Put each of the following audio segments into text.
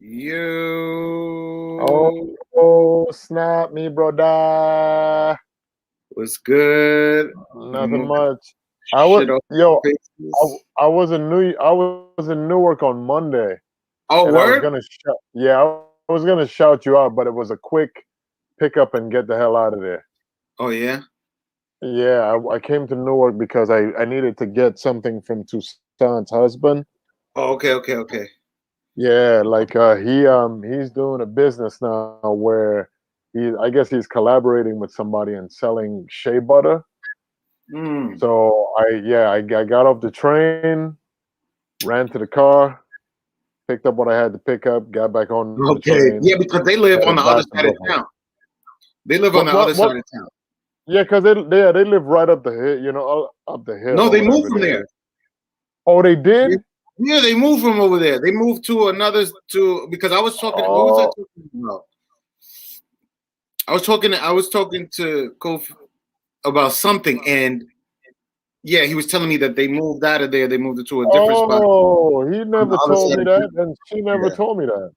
You Oh, snap me, brother. was good. Nothing Remove the much. I was shit off yo. the I, faces. I was in Newark on Monday, Oh, and I was word? gonna shout. Yeah, I was gonna shout you out, but it was a quick pick up and get the hell out of there. Oh, yeah. Yeah, I came to Newark because I needed to get something from Toussaint's husband. Oh, okay. Yeah, like he's doing a business now where I guess he's collaborating with somebody and selling shea butter. Mm. So I got off the train, ran to the car, picked up what I had to pick up, got back on the Okay. train, Yeah, because they live on the headed other back to side of Brooklyn. town. They live on the other What? side of town. Yeah, because they live right up the hill, up the hill No, or they moved whatever from it there. is. Oh, they did? Yeah, they moved from over there. They moved to another because I was talking. What was I Oh, talking about? I was talking to Kofi about something, and yeah, he was telling me that they moved out of there. They moved it to a different spot oh, he on the never other told side me of that, town. and she never Yeah, told me that.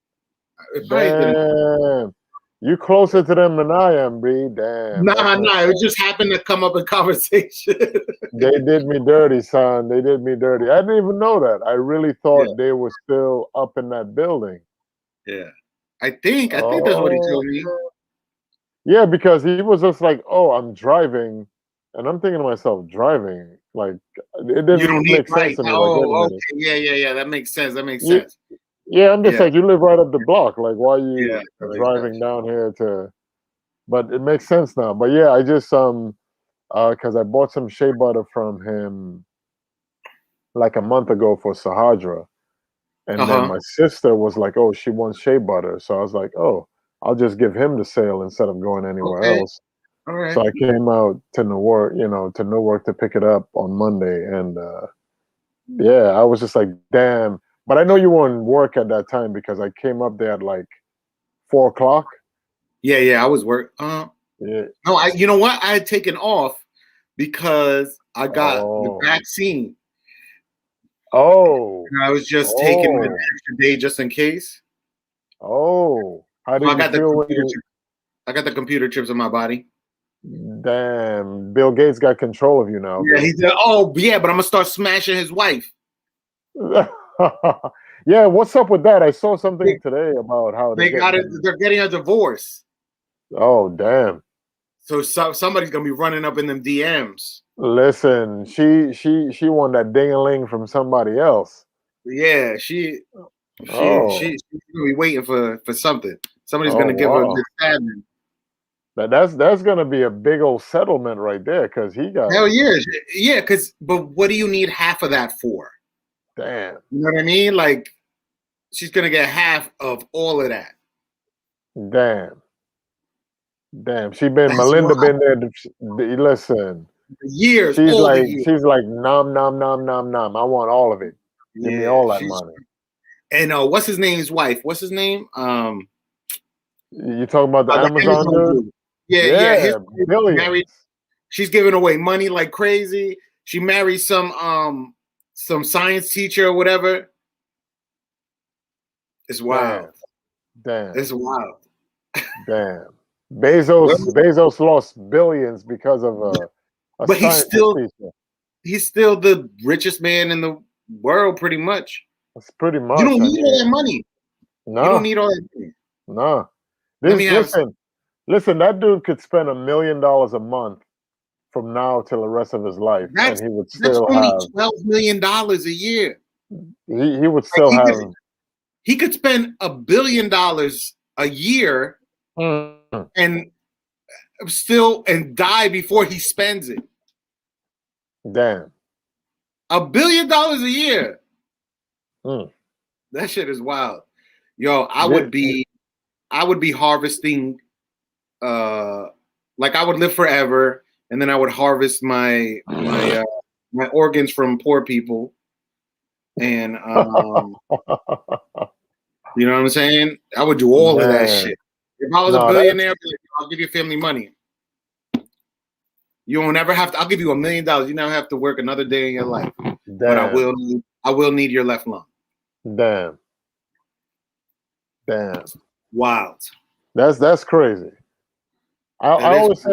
it probably didn't. Damn. You closer to them than I am, B. Damn, that Nah. makes It sense. just happened to come up in conversation. They did me dirty, son. They did me dirty. I didn't even know that. I really Yeah, thought they were still up in that building. yeah. I think that's what he Oh, told me. yeah, because he was just like, "Oh, I'm driving," and I'm thinking to myself, "Driving? Like, it You didn't don't need make sense right. to me. Like, wait a Oh, minute. okay. Yeah. That makes sense. That makes Yeah, sense. yeah. I'm just Yeah, like, you live right up the block. Like, why are yeah. you That makes sense. driving down here to?" But it makes sense now. But yeah, I just because I bought some shea butter from him like a month ago for Sahadra. Uh And then huh. my sister was like, "Oh, she wants shea butter." So I was like, "Oh, I'll just give him the sale instead of going anywhere Okay. else." All So right. I came out to Newark, to Newark to pick it up on Monday, and yeah, I was just like, "Damn!" But I know you were in work at that time because I came up there at like 4 o'clock. Yeah. I was work. Yeah. No, You know what? I had taken off because I got the Oh. vaccine. Oh. And I was just taking an Oh. extra day just in case. Oh. How So did you feel when you? I got the computer chips in my body. Damn, Bill Gates got control of you now, Yeah, B. he said, "Oh, yeah, but I'm gonna start smashing his wife." Yeah, what's up with that? I saw something They, today about how they're they got getting. it. They're getting a divorce, Oh, damn! so somebody's gonna be running up in them DMs. Listen, she won that ding-a-ling from somebody else. Yeah, she's Oh, gonna be waiting for something. Somebody's oh gonna give her a wow! good stabbing. That's gonna be a big old settlement right there, because he got Hell yeah, yeah. But what do you need half of that for? damn, You know what I mean? Like she's gonna get half of all of that. damn, damn. That's Melinda wild. been there. Listen, Years, all the years. she's like nom nom nom nom nom. I want all of it. Give me Yeah, all that she's money. and what's his name's wife? What's his name? You talking about the The Amazon Amazon dude? dude. Yeah. His Yeah, wife married. billions. She's giving away money like crazy. She married some science teacher or whatever. It's wild. Damn, damn, It's wild. damn. Well, Bezos lost billions because of a but science teacher. he's still the richest man in the world, pretty much. That's pretty You much. don't I need all mean, that money. You don't nah, need all that money. nah. Let me This have listen. That dude could spend $1 million a month from now till the rest of his life, and that's he would that's still only have. $12 million a year. He would Like still have. he could spend $1 billion a year Mm, and still and die before he spends it. damn. $1 billion a year. Mm. That shit is wild. Yo, Yeah, I would be harvesting like I would live forever and then I would harvest my organs from poor people and you know what I'm saying? I would do all of that damn. shit. If I was a No, that's billionaire, I'd be like, I'll give your family money. You won't ever have to. I'll give you $1 million. You never have to work another day in your life. But damn, I will need your left lung. damn. Damn. Wild. That's crazy. That I is.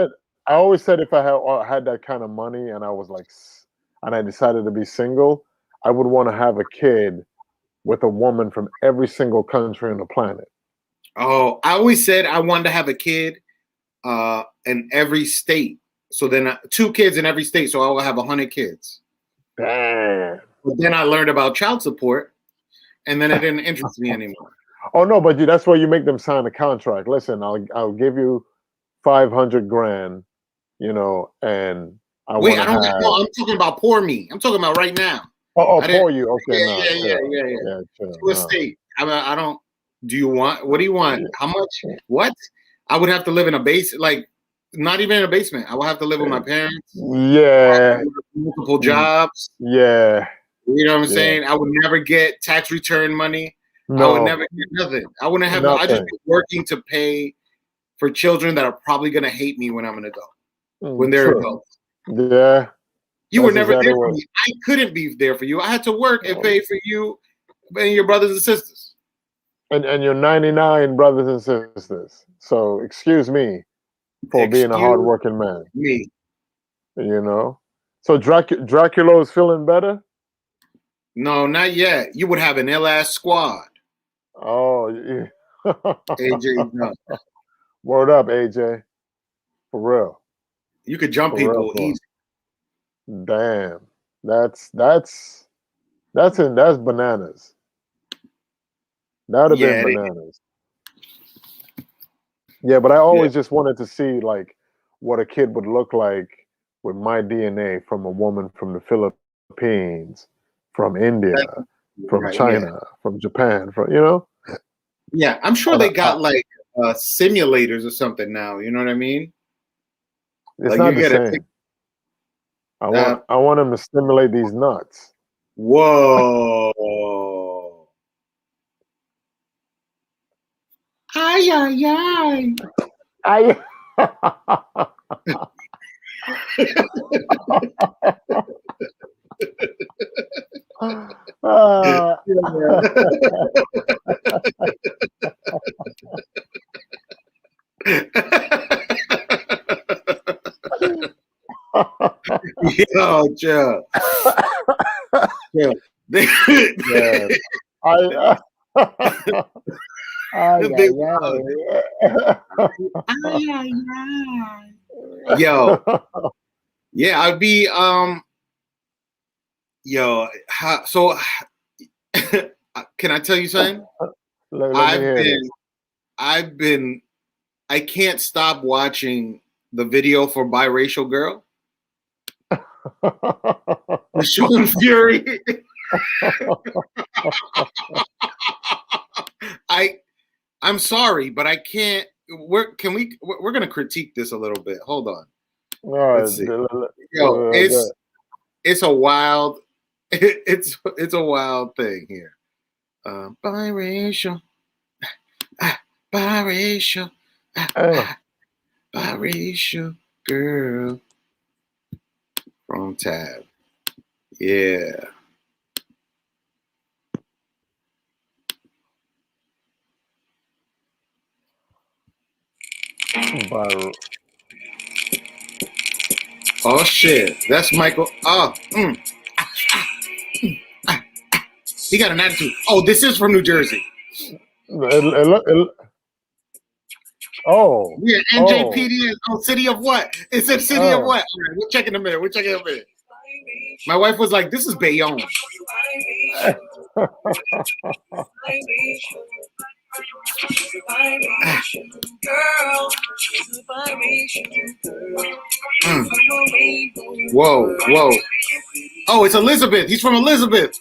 always said if I had that kind of money and I was like, and I decided to be single, I would want to have a kid with a woman from every single country on the planet. Oh, I always said I wanted to have a kid in every state. So then 2 kids in every state. So I will have 100 kids. Damn. But then I learned about child support, and then it didn't interest me anymore. Oh no, but that's why you make them sign a contract. Listen, I'll give you 500 grand, and I Wait, want I to don't. have. No, I'm talking about poor me. I'm talking about right now. Oh, I didn't. for you. Okay, Yeah, no, yeah, yeah, chill. yeah, yeah. Yeah, chill. To a No. state. I don't. Do you want? What do you want? How much? What? I would have to live in a base, like not even in a basement. I would have to live with my parents. Yeah. Multiple jobs. Yeah. You know what I'm Yeah. saying? I would never get tax return money. I would No. never get nothing. I wouldn't have. I just Nothing. be working to pay for children that are probably gonna hate me when I'm an adult. When they're True. adults. Yeah. You were That's never exactly there for what. me. I couldn't be there for you. I had to work and pay for you and your brothers and sisters. And your 99 brothers and sisters. So excuse me for being a Excuse hardworking man. me. So Dracula is feeling better. No, not yet. You would have an ill ass squad. Oh, yeah. AJ, no. Word up, AJ. For real. You could jump For real, people bro. easy. Damn. That's bananas. That would have been Yeah, bananas. Yeah, but I always just wanted to see like what a kid would look like with my DNA from a woman from the Philippines, from India, from right, China, from Japan, Yeah, I'm sure And they got like simulators or something now. You know what I mean? it's Like not you the get a same. I want them to stimulate these nuts. whoa. Ay, ay, ay. I uh, Yo, chill. Chill. yeah. I ay, They ay, Ay, ay, ay. Yo, yeah, I'd be yo, so can I tell you something? Let me I've hear been I've been I can't stop watching the video for Biracial Girl with Sean Fury. I'm sorry, but I can't. We're gonna critique this a little bit. Hold on. Let's see. Yo, it's a wild it's a wild thing here. Biracial, biracial, biracial girl from Tab. Yeah. Oh shit, that's Michael. Oh, he got an attitude. Oh, this is from New Jersey. Oh. Yeah, NJPD is City of what? It said City of what? Right, we're checking a minute. My wife was like, "This is Bayonne." Whoa, whoa. Oh, it's Elizabeth. He's from Elizabeth.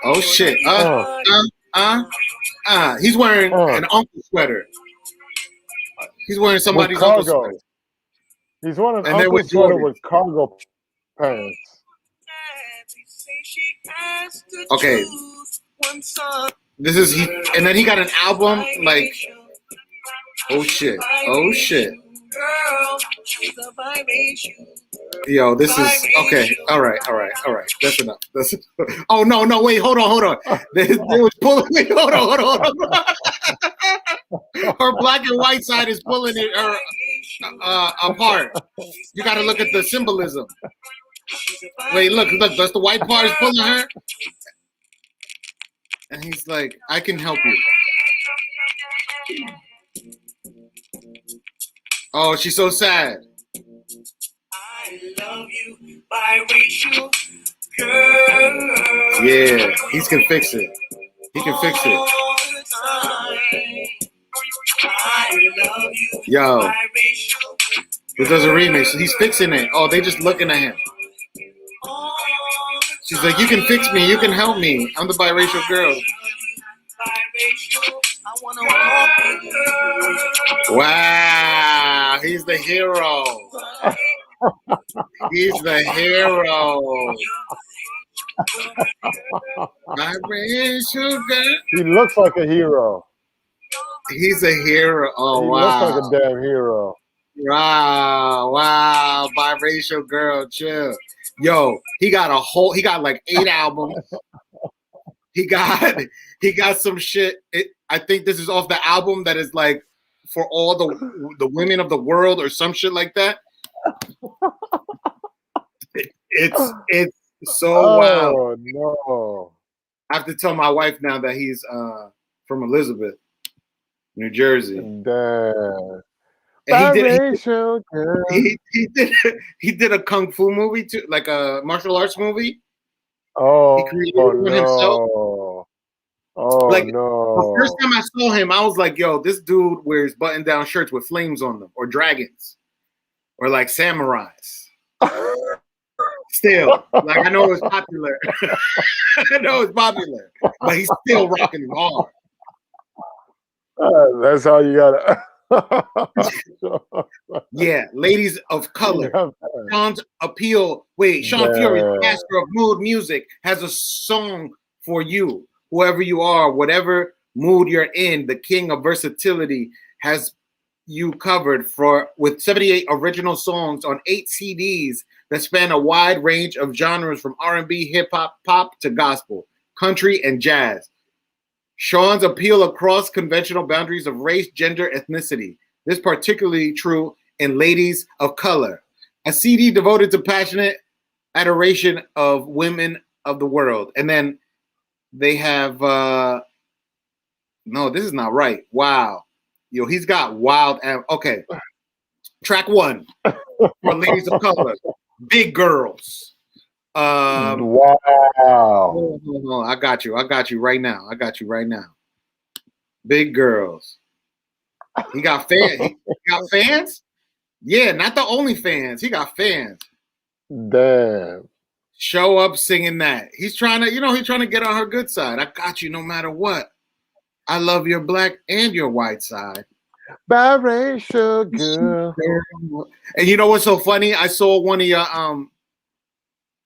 Oh shit. He's wearing an uncle sweater. He's wearing somebody's uncle sweater. He's wearing an uncle sweater with cargo pants. Okay. This is and then he got an album like oh shit. Yo, this is okay. All right. That's enough. That's oh no, wait, hold on. They was pulling me. Hold on. Her black and white side is pulling it apart. You got to look at the symbolism. Wait, look, that's the white part is pulling her. And he's like, I can help you. Oh, she's so sad. I love you, biracial girl. Yeah, he can fix it. He can fix it. Yo, this does a remix. He's fixing it. Oh, they just looking at him. She's like, you can fix me. You can help me. I'm the biracial girl. Wow, he's the hero. He's the hero. Biracial girl. He looks like a hero. He's a hero. Oh, he wow. He looks like a damn hero. Wow. Biracial girl, chill. Yo, he got like 8 albums. He got some shit. I think this is off the album that is like for all the women of the world or some shit like that. It's so wild. Oh no. I have to tell my wife now that he's from Elizabeth, New Jersey. Damn. He did a kung fu movie too, like a martial arts movie. Oh, he created it himself. Oh like, no. The first time I saw him, I was like, yo, this dude wears button-down shirts with flames on them, or dragons, or like samurais. Still, like I know it's popular. But he's still rocking hard. That's how you gotta. Yeah, ladies of color. Sean's appeal. Wait, Sean Fury, master of mood music, has a song for you. Whoever you are, whatever mood you're in, the king of versatility has you covered with 78 original songs on 8 CDs that span a wide range of genres from R&B, hip hop, pop to gospel, country, and jazz. Sean's appeal across conventional boundaries of race, gender, ethnicity. This is particularly true in Ladies of Color, a CD devoted to passionate adoration of women of the world. And then they have, no, this is not right. Wow. Yo, he's got wild. Okay. Track 1 for Ladies of Color, Big Girls. Wow. I got you right now. Big Girls. He got fans. He got fans? Yeah, not the only fans. He got fans. Damn. Show up singing that. He's trying to get on her good side. I got you no matter what. I love your black and your white side. Biracial girl. And you know what's so funny? I saw one of your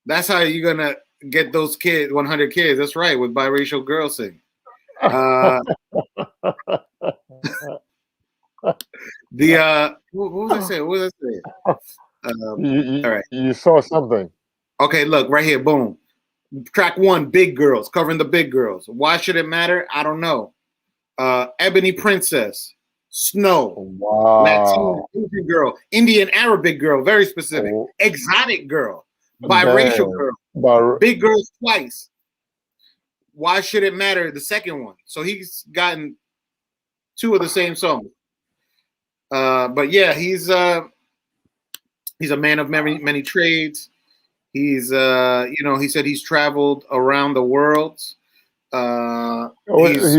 that's how you're gonna get those kids, 100 kids. That's right, with biracial girls sing. What was I saying? All right. You saw something. Okay, look right here. Boom. Track 1, Big Girls, covering the big girls. Why should it matter? I don't know. Ebony Princess, Snow, wow. Latino Indian girl, Indian Arabic girl, very specific. Exotic girl, biracial girl, Big Girls twice. Why should it matter? The second one. So he's gotten 2 of the same songs. But yeah, he's a man of many trades. He's he said he's traveled around the world. He's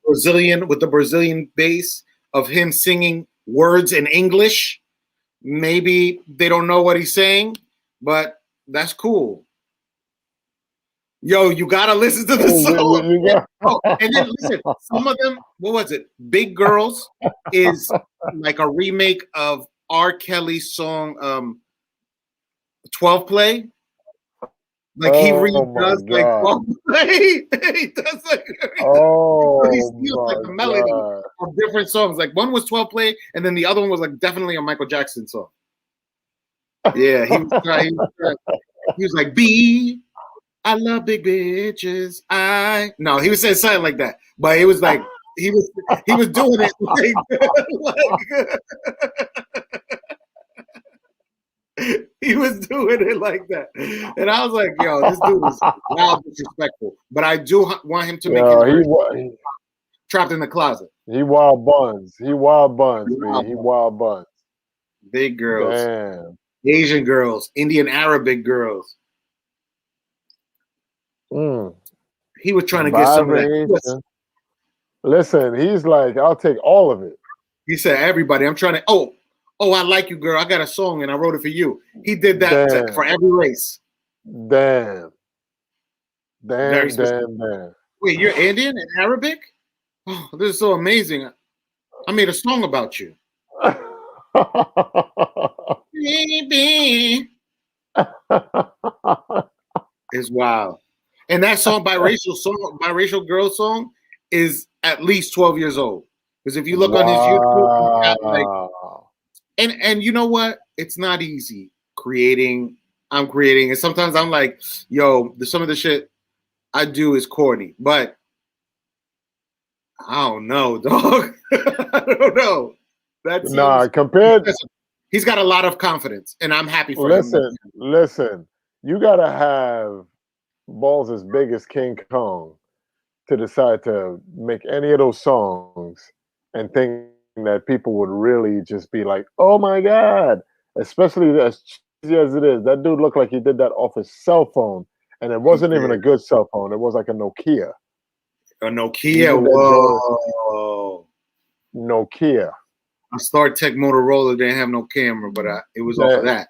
Brazilian, with the Brazilian base of him singing words in English. Maybe they don't know what he's saying, but that's cool. Yo, you gotta listen to the song. And then listen, some of them, what was it? Big Girls is like a remake of R. Kelly's song 12 Play. Like he Oh my redoes like god. he does like he Oh steals like my the melody god. of different songs. Like one was 12 play, and then the other one was like definitely a Michael Jackson song. Yeah, he was trying. He was like, "B, I love big bitches. He was saying something like that, but it was like he was doing it like he was doing it like that, and I was like, "Yo, this dude is wild disrespectful." But I do want him to make his version Trapped in the Closet. He wild buns. He wild buns, Wild B. He buns. wild buns. Big girls, Damn. Asian girls, Indian Arabic girls. He was trying to get some of that. Listen, he's like, I'll take all of it. He said, "Everybody, I'm trying to." Oh, I like you, girl. I got a song and I wrote it for you. He did that for every race. Damn. Very Damn, specific. damn. Wait, you're Indian and Arabic? Oh, this is so amazing. I made a song about you. Baby. It's wild. And that song, biracial girl song, is at least 12 years old. Because if you look on his YouTube, he's got like, and you know what? It's not easy creating. I'm creating, and sometimes I'm like, yo, some of the shit I do is corny, but I don't know, dog. I don't know. Compared. He's got a lot of confidence, and I'm happy for him. Listen. You gotta have balls as big as King Kong to decide to make any of those songs and think that people would really just be like, "Oh my god!" Especially as cheesy as it is, that dude looked like he did that off his cell phone, and it wasn't even a good cell phone. It was like a Nokia. A Nokia. Whoa. Nokia. A StarTech Motorola didn't have no camera, but it was off of that.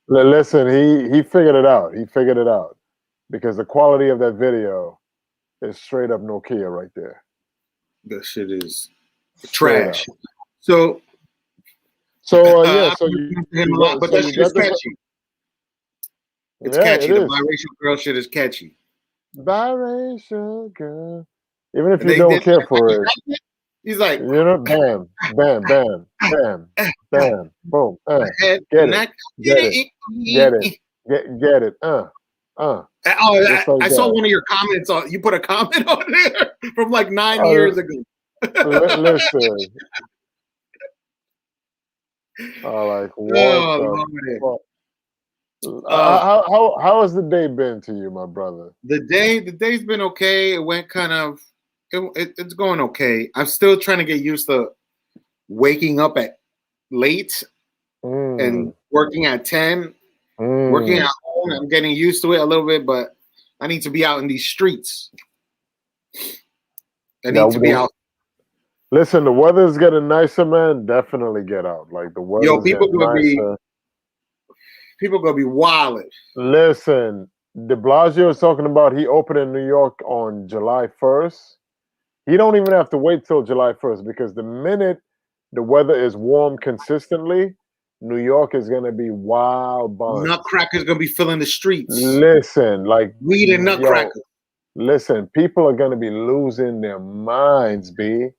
Listen, he figured it out. He figured it out because the quality of that video is straight up Nokia right there. That shit is trash. So yeah, so but that shit is catchy. It's catchy. The biracial girl shit is catchy. Biracial girl. Even if you don't care for it. He's like, you know, bam, bam, bam, bam, bam, boom, get it, get it, I saw one of your comments on. You put a comment on there from like 9 years ago. Listen, like what? How has the day been to you, my brother? The day's been okay. It went kind of. It's going okay. I'm still trying to get used to waking up at late and working at 10. Working at home, I'm getting used to it a little bit, but I need to be out in these streets. I need to be out. Listen, the weather's getting nicer, man. Definitely get out. Like the weather's getting nicer. People gonna be wilding. Listen, De Blasio is talking about he opened in New York on July 1st. He don't even have to wait till July 1st because the minute the weather is warm consistently, New York is gonna be wild buns. Nutcrackers gonna be filling the streets. Listen, like weed and nutcrackers. Listen, people are gonna be losing their minds, B.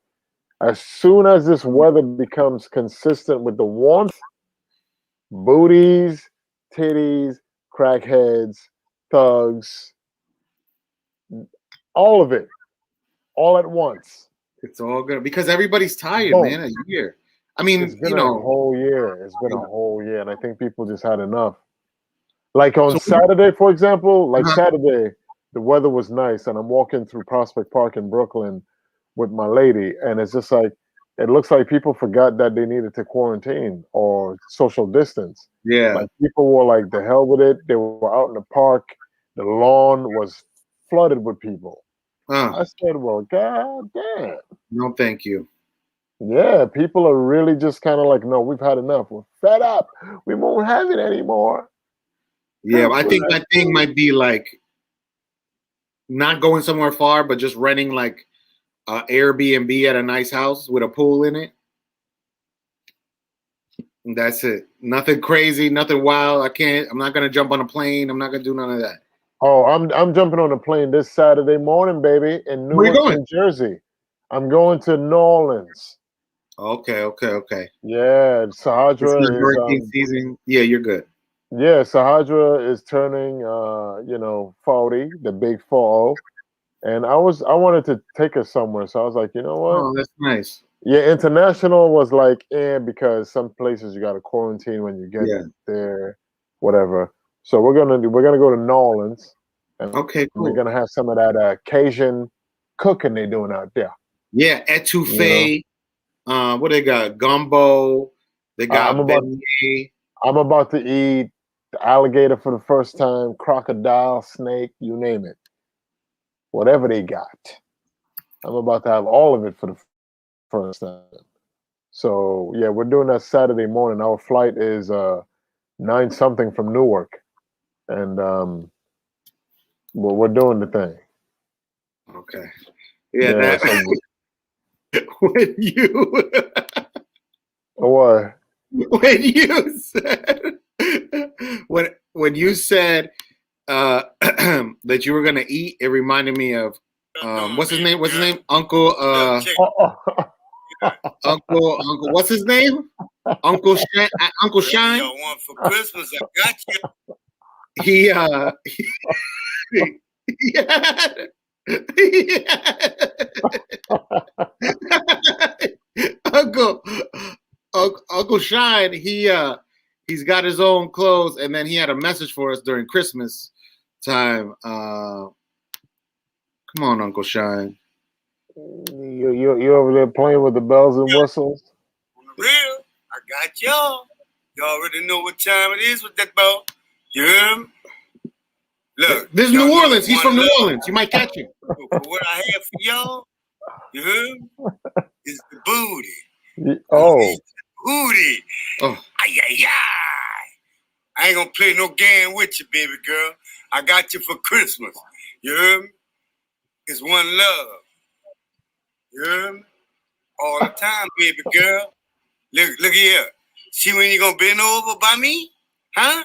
As soon as this weather becomes consistent with the warmth, booties, titties, crackheads, thugs, all of it, all at once. It's all good because everybody's tired, man. A year. I mean, it's been a whole year. It's been a whole year, and I think people just had enough. Like on Saturday, for example, Saturday, the weather was nice, and I'm walking through Prospect Park in Brooklyn with my lady, and it's just like it looks like people forgot that they needed to quarantine or social distance. Yeah, like people were like, "The hell with it." They were out in the park. The lawn was flooded with people. I said, "Well, god damn." No, thank you. Yeah, people are really just kind of like, "No, we've had enough. We're fed up. We won't have it anymore." Yeah, I think my thing might be like not going somewhere far, but just renting like Airbnb at a nice house with a pool in it. That's it. Nothing crazy, nothing wild. I'm not gonna jump on a plane. I'm not gonna do none of that. Oh, I'm jumping on a plane this Saturday morning, baby, in Where you Newark, going? New Jersey. I'm going to New Orleans. Okay. Yeah, It's not Sahadra is hurricane season. Yeah, you're good. yeah, Sahadra is turning 40, the big 40. And I wanted to take her somewhere. So I was like, you know what? Oh, that's nice. Yeah, international was like because some places you gotta quarantine when you get Yeah. there, whatever. So we're gonna go to New Orleans and Okay, we're cool. gonna have some of that Cajun cooking they're doing out there. Yeah, You know, etouffee. What they got? Gumbo. They I- I'm got about beignet. I'm about to eat alligator for the first time, crocodile, snake, you name it, whatever they got. I'm about to have all of it for the first time. So yeah, we're doing that Saturday morning. Our flight is 9 something from Newark, and we're doing the thing. Okay. Yeah, Yeah. that So when you what? when you said when you said that you were gonna eat, it reminded me of what's his name? What's his name? Uncle Uncle what's his name? Uncle Shine. Y'all want for Christmas? I got you. He yeah. Uncle Uncle Shine, he's got his own clothes, and then he had a message for us during Christmas time. Come on, Uncle Shine. You over there playing with the bells and whistles? On the real, I got y'all. You already know what time it is with that ball. You hear me? Look, this is New Orleans. He's from New Orleans. You might catch him. For what I have for y'all, you heard me? Is the booty. Oh. Booty. Oh. Ay, ay, ay. I ain't gonna play no game with you, baby girl. I got you for Christmas. You heard me? It's one love. You heard me? All the time, baby girl. Look here. See when you gonna bend over by me? Huh?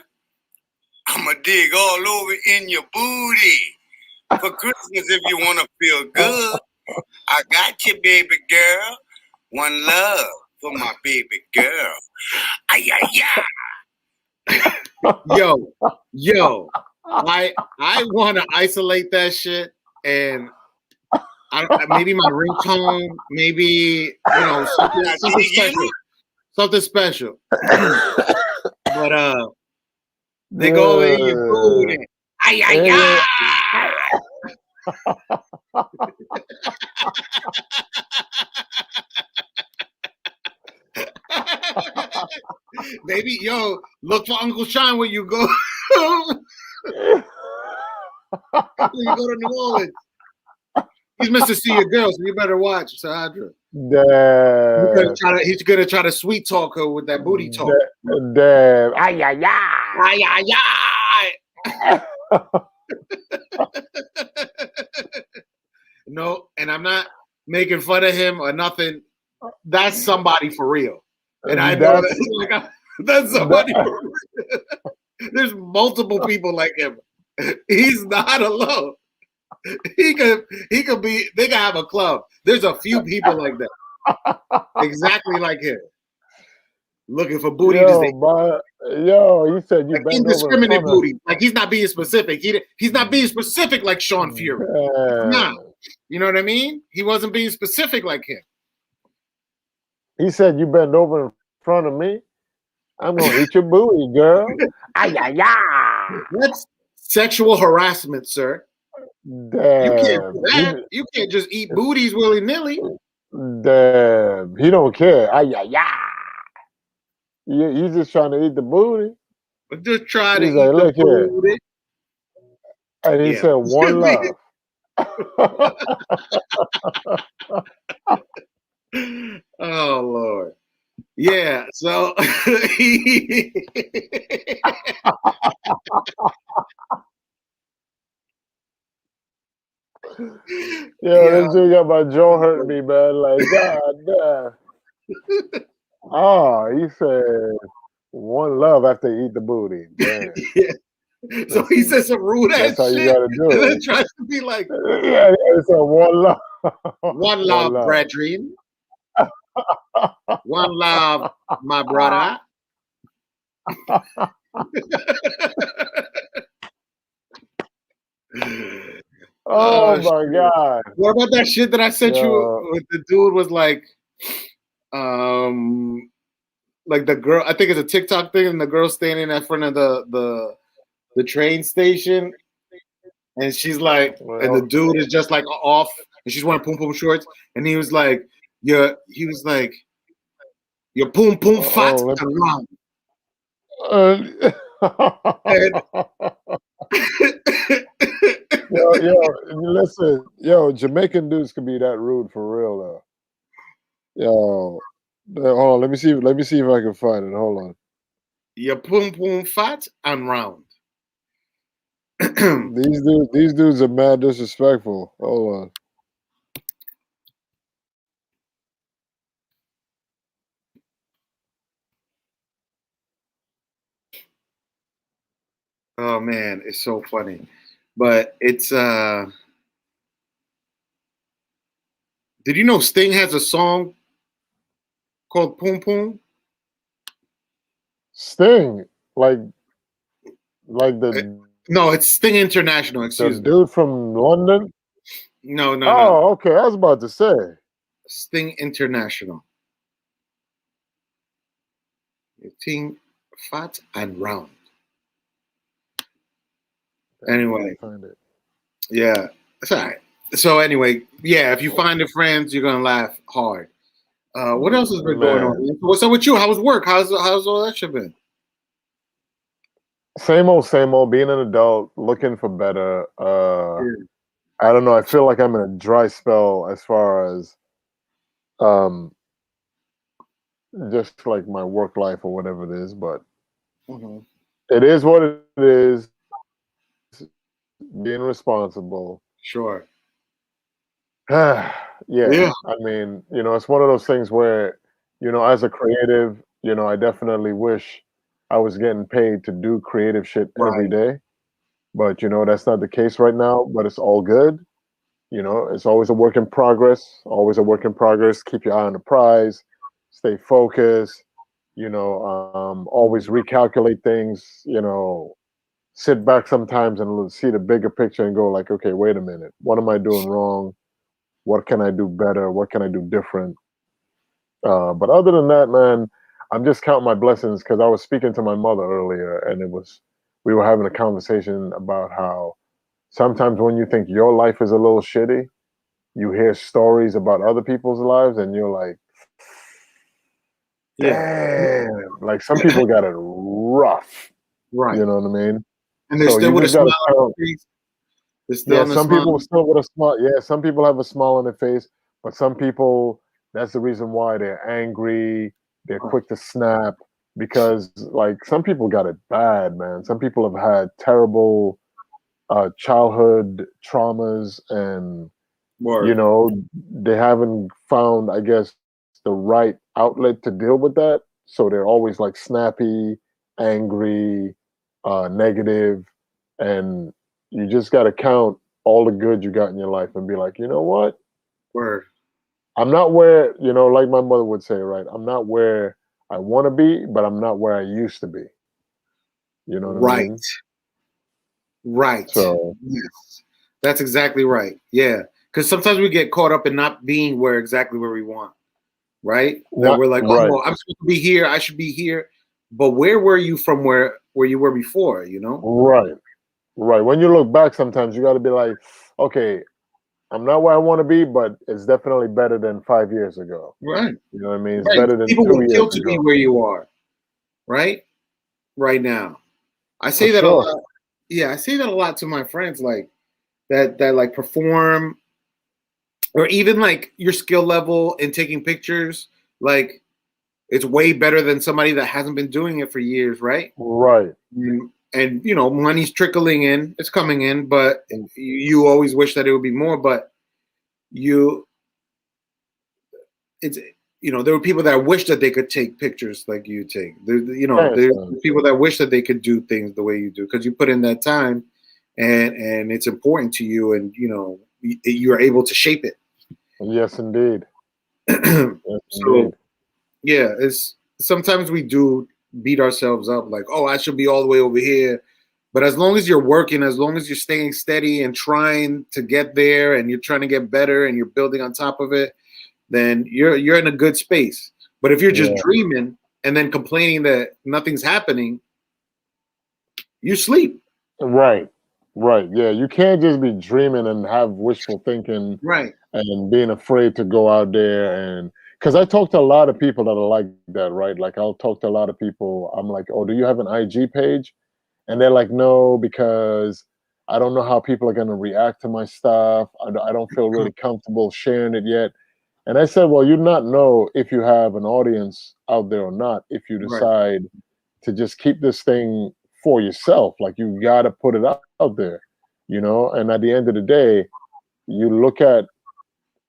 I'ma dig all over in your booty. For Christmas if you wanna feel good. I got you, baby girl. One love for my baby girl. Ay, ay, ay. Yo. I want to isolate that shit, and maybe my ringtone, maybe something special. But they go in your booty. Ay, ay, ay. Maybe look for Uncle Shine when you go. When you go to New Orleans. He's Mr. See Your Girl, so you better watch Sahadra. He's gonna try to sweet talk her with that booty talk. Damn. Ay, ay, ay. Ay, ay, ay. No, and I'm not making fun of him or nothing. That's somebody for real. And I know that's somebody for real. There's multiple people like him. He's not alone. He could be. They could have a club. There's a few people like that, exactly like him, looking for booty. You said you bent indiscriminate booty. Like he's not being specific. He's not being specific like Sean Fury. Nah, you know what I mean? He wasn't being specific like him. He said you bend over in front of me. I'm gonna eat your booty, girl. Ay, ay, ay. That's sexual harassment, sir. Damn. You can't do that. You can't just eat booties willy-nilly. Damn. He don't care. Ay, ay, ay. He's just trying to eat the booty. But just try to eat the booty. And he said, one love. Oh, Lord. Yeah, so this dude got my jaw hurting me, man. Like, God damn. Oh, he said one love after he eat the booty. Damn. So he says some rude ass shit. That's how you gotta do and it. then tries to be like, yeah, it's a one love. one love, brethren. One love, my brother. Oh my god! What about that shit that I sent you? With the dude was like the girl. I think it's a TikTok thing, and the girl standing in front of the train station, and she's like, and the dude is just like off, and she's wearing poom poom shorts, and he was like, your poom poom fat around. Yo, listen, Jamaican dudes can be that rude for real though. Yo, hold on, let me see if I can find it. Hold on. Your poom poom fat and round. these dudes are mad disrespectful. Hold on. Oh man, it's so funny. But it's did you know Sting has a song called Poom Poom? Sting? Like the no, it's Sting International, excuse me. Dude from London? No. Oh, okay. I was about to say. Sting International. Sting fat and round. Anyway, find it. Yeah, it's all right. So anyway, yeah, if you find the friends, you're gonna laugh hard. What else has been going on? What's up with you? How's work? How's all that shit been? Same old. Being an adult, looking for better. I don't know. I feel like I'm in a dry spell as far as just like my work life or whatever it is, but it is what it is. Being responsible. Sure. yeah. I mean, it's one of those things where, as a creative, I definitely wish I was getting paid to do creative shit every day. But, that's not the case right now, but it's all good. It's always a work in progress, Keep your eye on the prize, stay focused, always recalculate things, sit back sometimes and see the bigger picture and go like, okay, wait a minute. What am I doing wrong? What can I do better? What can I do different? But other than that, man, I'm just counting my blessings because I was speaking to my mother earlier and we were having a conversation about how sometimes when you think your life is a little shitty, you hear stories about other people's lives and you're like, damn, like some people got it rough. Right. You know what I mean? And they're still with a smile on their face. Some people still with a smile. Yeah, some people have a smile on their face, but some people, that's the reason why they're angry. They're quick to snap because, like, some people got it bad, man. Some people have had terrible childhood traumas, and they haven't found, I guess, the right outlet to deal with that. So they're always like snappy, angry, negative, and you just got to count all the good you got in your life and be like, you know what? I'm not where, like my mother would say, right? I'm not where I want to be, but I'm not where I used to be. You know what I mean? Right. So yes, that's exactly right. Yeah, because sometimes we get caught up in not being exactly where we want. Right? That we're like, oh, I'm supposed to be here. I should be here. But where were you from where you were before? Right. When you look back, sometimes you got to be like, okay, I'm not where I want to be, but it's definitely better than 5 years ago. Right. You know what I mean? It's better than people 2 would years kill ago. to be where you are. Right? Right now. I say that a lot. Yeah, I say that a lot to my friends, like that like perform, or even like your skill level in taking pictures, like it's way better than somebody that hasn't been doing it for years, right? Right. And money's trickling in, it's coming in, but you always wish that it would be more. But there were people that wish that they could take pictures like you take. There's people that wish that they could do things the way you do because you put in that time, and it's important to you, and you're able to shape it. Yes, indeed. So, yeah, it's sometimes we do beat ourselves up like, oh, I should be all the way over here. But as long as you're working, as long as you're staying steady and trying to get there, and you're trying to get better, and you're building on top of it, then you're in a good space. But if you're just dreaming and then complaining that nothing's happening, you sleep. Right. Yeah, you can't just be dreaming and have wishful thinking, right, and being afraid to go out there. And because I talk to a lot of people that are like that, right? Like I'll talk to a lot of people. I'm like, oh, do you have an IG page? And they're like, no, because I don't know how people are going to react to my stuff. I don't feel really comfortable sharing it yet. And I said, well, you not know if you have an audience out there or not, if you decide to just keep this thing for yourself. Like you got to put it out there, and at the end of the day, you look at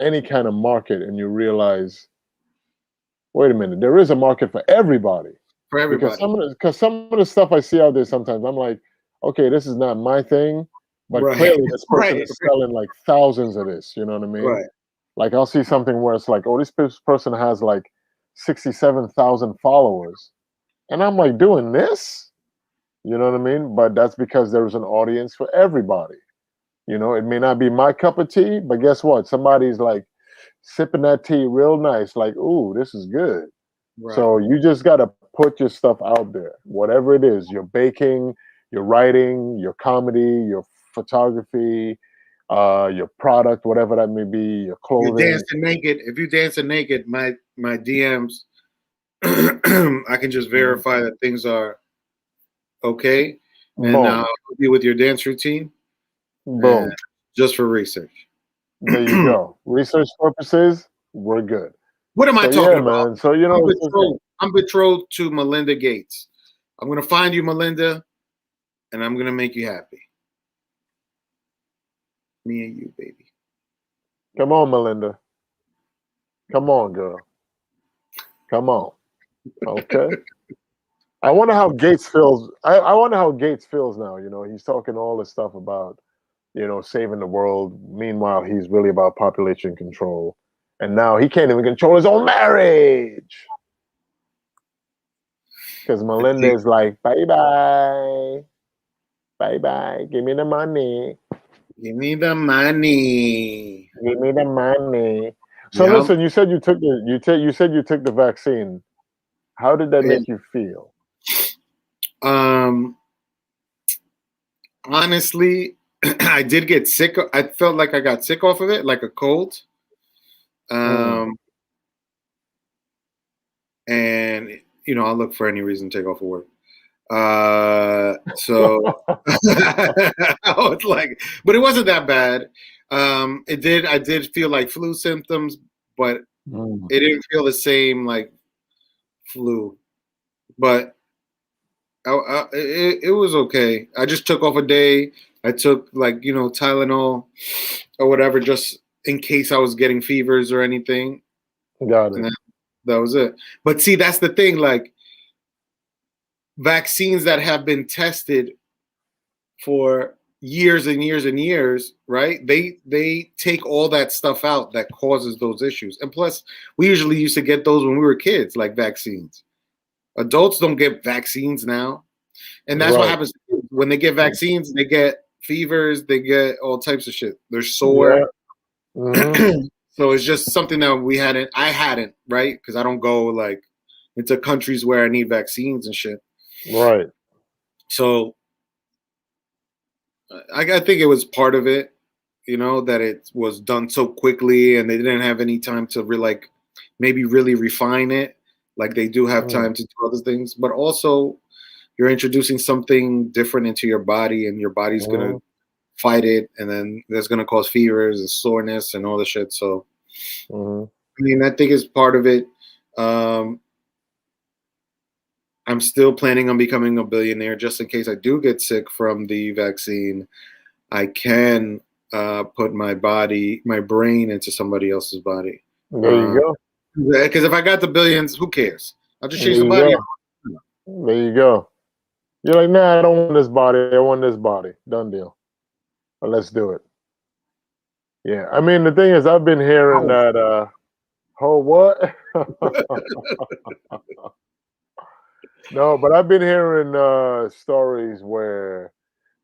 any kind of market and you realize, wait a minute, there is a market for everybody. For everybody. Because some of the stuff I see out there sometimes, I'm like, okay, this is not my thing, but clearly this person is selling like thousands of this. You know what I mean? Right. Like I'll see something where it's like, oh, this person has like 67,000 followers, and I'm like, doing this? You know what I mean? But that's because there's an audience for everybody. It may not be my cup of tea, but guess what? Somebody's like sipping that tea real nice, like, ooh, this is good. Right. So you just got to put your stuff out there, whatever it is. Your baking, your writing, your comedy, your photography, your product, whatever that may be, your clothing. You're dancing naked. If you're dancing naked, my DMs, I can just verify that things are okay. And I'll be with your dance routine. Boom. Just for research. There you go. Research purposes, we're good. What am I talking about? Man. So I'm betrothed to Melinda Gates. I'm gonna find you, Melinda, and I'm gonna make you happy. Me and you, baby. Come on, Melinda. Come on, girl. Come on. Okay. I wonder how Gates feels. I wonder how Gates feels now. He's talking all this stuff about, saving the world. Meanwhile, he's really about population control. And now he can't even control his own marriage. Because Melinda is like, bye-bye. Bye-bye. Give me the money. Give me the money. Give me the money. So listen, you said you took the vaccine. How did that make you feel? Honestly, I did get sick. I felt like I got sick off of it, like a cold. And I'll look for any reason to take off of work. So I was like, but it wasn't that bad. I did feel like flu symptoms, but it didn't feel the same like flu. But it was okay. I just took off a day. I took like Tylenol or whatever, just in case I was getting fevers or anything. Got it. That was it. But see, that's the thing. Like vaccines that have been tested for years and years and years, right? They take all that stuff out that causes those issues. And plus, we usually used to get those when we were kids, like vaccines. Adults don't get vaccines now. And that's what happens when they get vaccines. They get fevers. They get all types of shit. They're sore. Yeah. So it's just something that I hadn't, right? Because I don't go like into countries where I need vaccines and shit. Right. So I think it was part of it, that it was done so quickly and they didn't have any time to maybe really refine it. Like they do have time to do other things, but also you're introducing something different into your body and your body's going to fight it. And then that's going to cause fevers and soreness and all the shit. So, I mean, I think it's part of it. I'm still planning on becoming a billionaire just in case I do get sick from the vaccine. I can put my brain into somebody else's body. There you go. Because if I got the billions, who cares? I'll just change the body. There you go. You're like, nah, I don't want this body. I want this body. Done deal. But let's do it. Yeah. I mean, the thing is, I've been hearing that. Oh, what? No, but I've been hearing stories where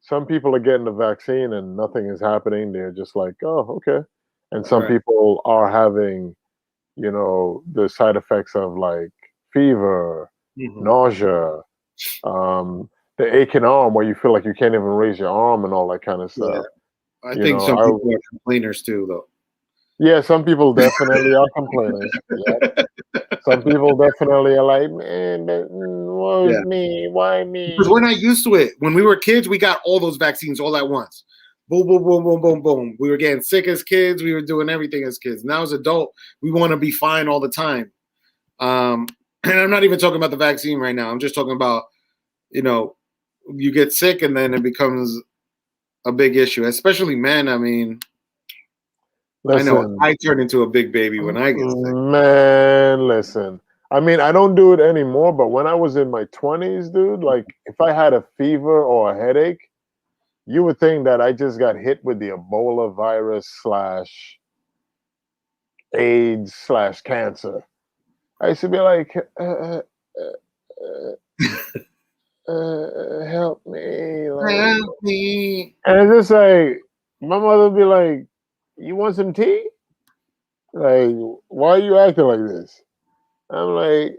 some people are getting the vaccine and nothing is happening. They're just like, oh, okay. And some people are having, the side effects of like fever, nausea, the aching arm where you feel like you can't even raise your arm and all that kind of stuff. I think some people are complainers too, though. Yeah, some people definitely are complaining. Yeah. Some people definitely are like, man, why me? Why me? Because we're not used to it. When we were kids, we got all those vaccines all at once. Boom, boom, boom, boom, boom, boom. We were getting sick as kids. We were doing everything as kids. Now as adult, we want to be fine all the time. And I'm not even talking about the vaccine right now. I'm just talking about, you get sick and then it becomes a big issue, especially men. I mean, listen, I know I turn into a big baby when I get sick. Man, listen. I mean, I don't do it anymore, but when I was in my 20s, dude, like if I had a fever or a headache, you would think that I just got hit with the Ebola virus / AIDS / cancer. I used to be like, help me. Like, help me. And it's just like, my mother would be like, you want some tea? Like, why are you acting like this? I'm like,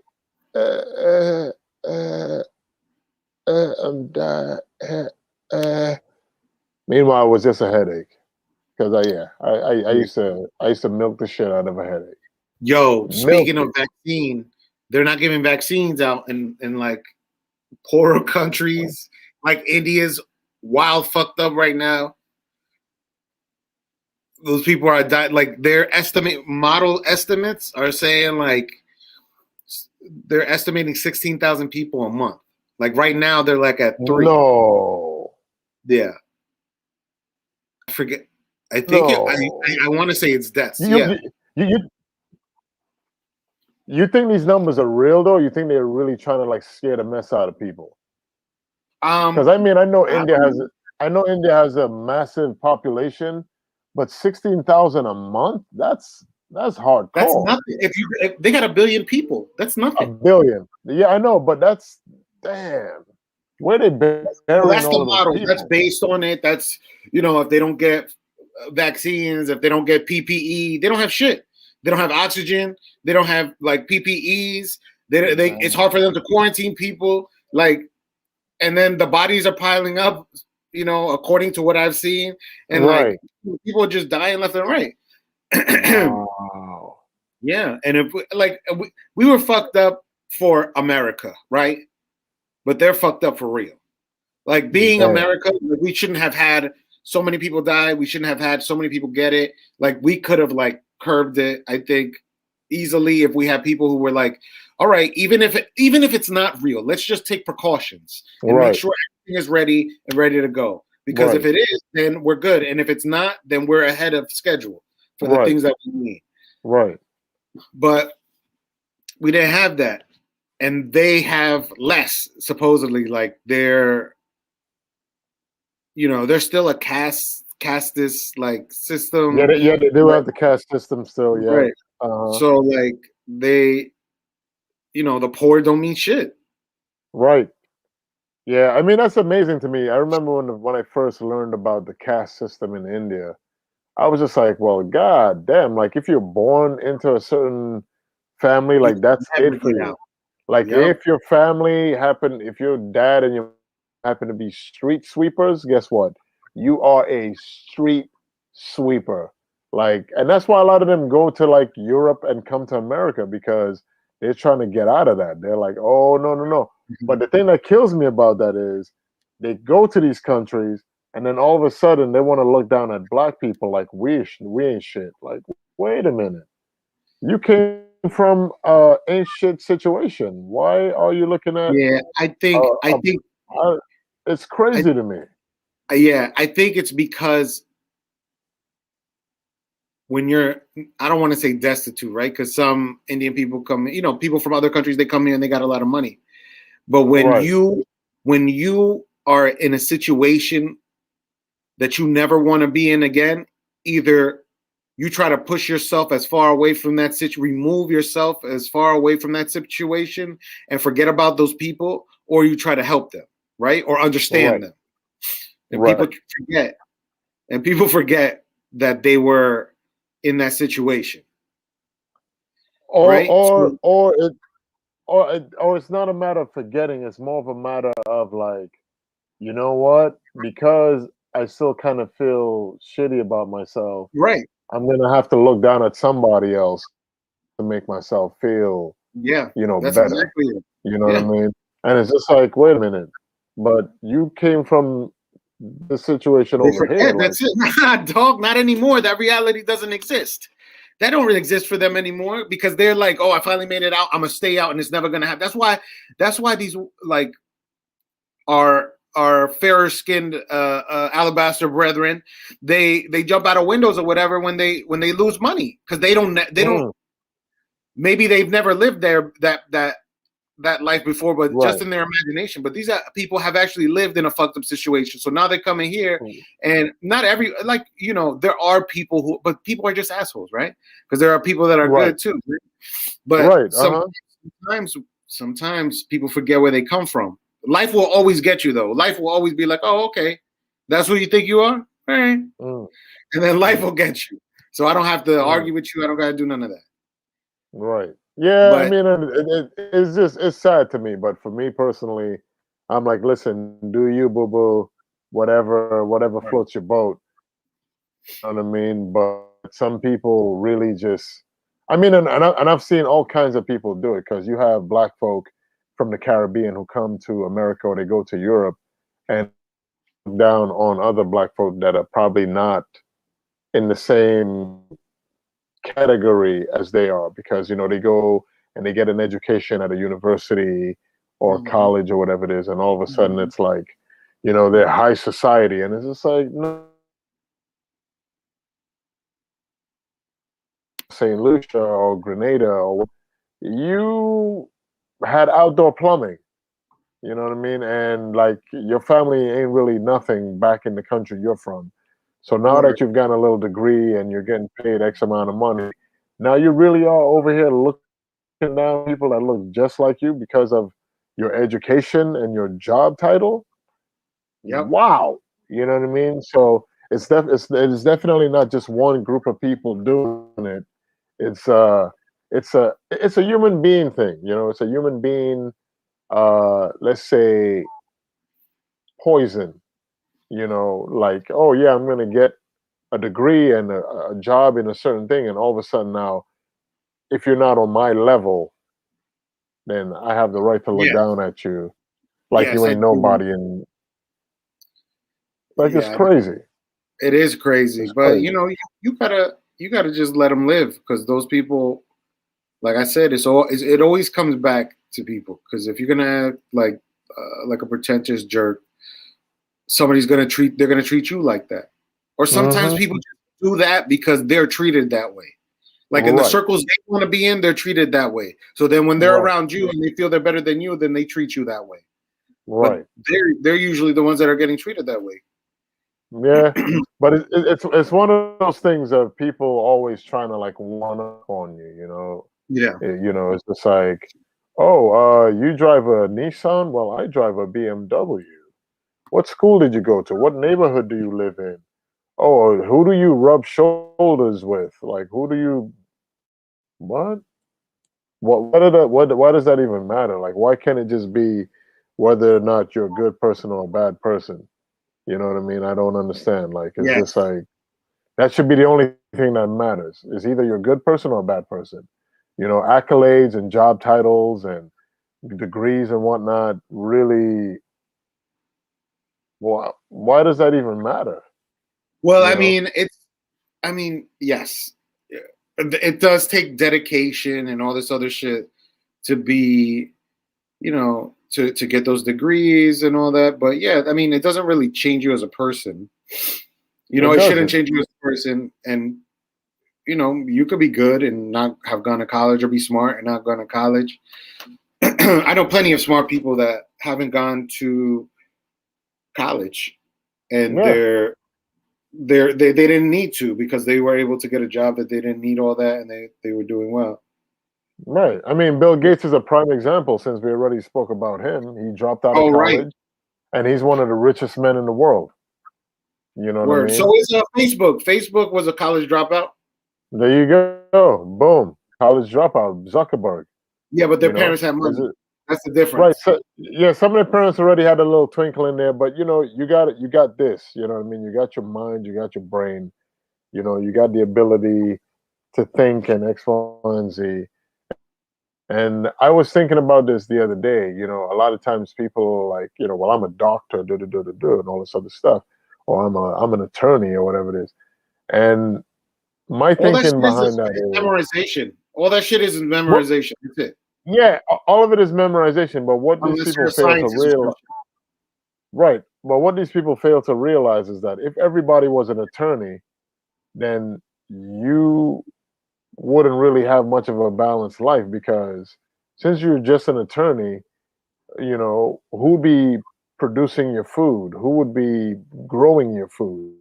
I'm dying. Meanwhile, it was just a headache. Because I used to milk the shit out of a headache. Yo, speaking of vaccine, they're not giving vaccines out in like poorer countries. Like India's wild fucked up right now. Those people are dying. Like their model estimates are saying like they're estimating 16,000 people a month. Like right now, they're like at 3. No. Yeah. I forget. I think I want to say it's deaths. You think these numbers are real though? You think they're really trying to like scare the mess out of people? Because I mean, I know India has a massive population, but 16,000 a month, that's hardcore. That's nothing. If they got 1 billion people, that's nothing. 1 billion. Yeah, I know, but that's damn. Where they burying that's all the model. People? That's based on it. That's if they don't get vaccines, if they don't get PPE, they don't have shit. They don't have oxygen. They don't have like PPEs. It's hard for them to quarantine people. Like, and then the bodies are piling up. According to what I've seen, and like people are just dying left and right. Wow. Yeah, and if we were fucked up for America, right? But they're fucked up for real. Like being America, we shouldn't have had so many people die. We shouldn't have had so many people get it. Like we could have like curbed it, I think, easily if we had people who were like, all right, even if it's not real, let's just take precautions and make sure everything is ready to go. Because if it is, then we're good. And if it's not, then we're ahead of schedule for the things that we need. Right. But we didn't have that. And they have less, supposedly. Like they're still a casteist like system. Yeah, they do have the caste system still. Yeah. Right. So like they, the poor don't mean shit. Right. Yeah, I mean that's amazing to me. I remember when I first learned about the caste system in India, I was just like, well, god damn, like if you're born into a certain family, like that's it for you. Like if your family if your dad and your happen to be street sweepers, guess what? You are a street sweeper. Like, and that's why a lot of them go to like Europe and come to America because they're trying to get out of that. They're like, oh no. Mm-hmm. But the thing that kills me about that is they go to these countries and then all of a sudden they want to look down at black people like we ain't shit. Like, wait a minute. You came from ain't shit situation. Why are you looking at I think it's crazy to me. Yeah, I think it's because when you're, I don't want to say destitute, right? Because some Indian people come, people from other countries, they come here and they got a lot of money. But when you are in a situation that you never want to be in again, either you try to push yourself as far away from that situation, remove yourself as far away from that situation and forget about those people, or you try to help them, right? Or understand them. And people forget that they were in that situation. Or it's not a matter of forgetting, it's more of a matter of like, you know what? Because I still kind of feel shitty about myself. Right. I'm gonna have to look down at somebody else to make myself feel, that's better. Exactly it. You know what I mean? And it's just like, wait a minute, but you came from the situation over here. That's it. Nah, dog, not anymore. That reality doesn't exist. That don't really exist for them anymore because they're like, oh, I finally made it out. I'm gonna stay out, and it's never gonna happen. That's why these like are fairer skinned alabaster brethren, they jump out of windows or whatever when they lose money because they don't maybe they've never lived there that life before, but just in their imagination. But these people have actually lived in a fucked up situation, so now they're coming here, and not every there are people but people are just assholes, right? Because there are people that are good too, but sometimes people forget where they come from. Life will always get you, though. Life will always be like, oh, okay, that's who you think you are? All right. And then life will get you. So I don't have to argue with you. I don't got to do none of that. Right. Yeah, I mean, it's sad to me. But for me personally, I'm like, listen, do you, boo-boo, whatever floats your boat. You know what I mean? But some people really just, I mean, and I've seen all kinds of people do it because you have black folk from the Caribbean who come to America or they go to Europe and down on other black folk that are probably not in the same category as they are because they go and they get an education at a university or college or whatever it is, and all of a sudden it's like, they're high society, and it's just like, no, St. Lucia or Grenada, or you had outdoor plumbing, you know what I mean? And like your family ain't really nothing back in the country you're from. So now that you've got a little degree and you're getting paid X amount of money, now you really are over here looking down people that look just like you because of your education and your job title. Wow. You know what I mean? So it's definitely not just one group of people doing it. It's a human being thing, it's a human being, let's say poison, like, oh yeah, I'm gonna get a degree and a job in a certain thing, and all of a sudden now, if you're not on my level, then I have the right to look down at you like you ain't nobody, and like it's crazy. It is crazy, but you gotta just let them live because those people, like I said, it always comes back to people because if you're gonna act like a pretentious jerk, they're gonna treat you like that. Or sometimes people just do that because they're treated that way. Like in the circles they want to be in, they're treated that way. So then when they're around you and they feel they're better than you, then they treat you that way. Right. But they're usually the ones that are getting treated that way. Yeah, but it's one of those things of people always trying to like one up on you, Yeah. It's just like, oh, you drive a Nissan? Well, I drive a BMW. What school did you go to? What neighborhood do you live in? Oh, who do you rub shoulders with? Like, who do you? What? Why does that even matter? Like, why can't it just be whether or not you're a good person or a bad person? You know what I mean? I don't understand. Like, it's just like, that should be the only thing that matters. Is either you're a good person or a bad person. Accolades and job titles and degrees and whatnot really, well, why does that even matter? Well, yes. It does take dedication and all this other shit to be, to get those degrees and all that. But yeah, it doesn't really change you as a person. It shouldn't change you as a person. And, you could be good and not have gone to college, or be smart and not gone to college. I know plenty of smart people that haven't gone to college, and they didn't need to, because they were able to get a job that they didn't need all that, and they were doing well. Right. I mean, Bill Gates is a prime example, since we already spoke about him. He dropped out of college, right, and he's one of the richest men in the world. You know what I mean? So is Facebook. Facebook was a college dropout. There you go. Boom. College dropout. Zuckerberg. Yeah, but their parents had money. That's the difference. Right. So, yeah, some of their parents already had a little twinkle in there, but you got this. You know what I mean? You got your mind, you got your brain, you got the ability to think and X, Y, and Z. And I was thinking about this the other day. A lot of times people are like, well, I'm a doctor, and all this other stuff, or I'm an attorney, or whatever it is. And my thinking behind that is memorization. All that shit is memorization. That's it. Yeah, all of it is memorization. But what these people fail to realize, right? But what these people fail to realize is that if everybody was an attorney, then you wouldn't really have much of a balanced life, because since you're just an attorney, who would be producing your food? Who would be growing your food?